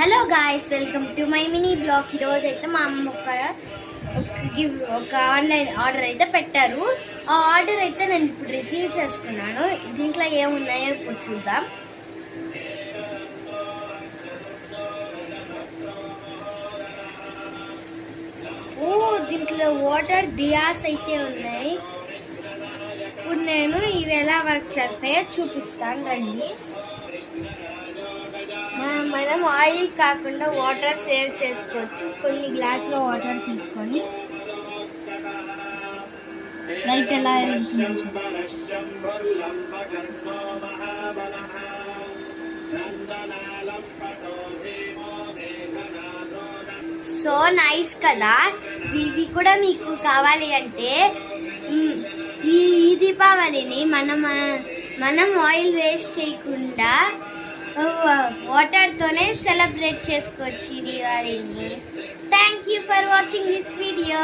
Hello guys, welcome to my mini blog. ఈరోజు అయితే మా అమ్మ ఒక ఆన్లైన్ ఆర్డర్ అయితే పెట్టారు. ఆ ఆర్డర్ అయితే నేను ఇప్పుడు రిసీవ్ చేసుకున్నాను. దీంట్లో ఏమున్నాయో ఇప్పుడు చూద్దాం. దీంట్లో వాటర్ దియాస్ అయితే ఉన్నాయి. ఇప్పుడు నేను ఇవి ఎలా వర్క్ చేస్తాయో చూపిస్తాను రండి. మనం ఆయిల్ కాకుండా వాటర్ సేవ్ చేసుకోవచ్చు. కొన్ని గ్లాసులో వాటర్ తీసుకొని లైట్ ఎలా సో నైస్ కదా. ఇవి కూడా మీకు కావాలి అంటే ఈ దీపావళిని మనం ఆయిల్ వేస్ట్ చేయకుండా వాటర్తోనే సెలబ్రేట్ చేసుకోవచ్చు ఈ దివాళీని. Thank you for watching this video.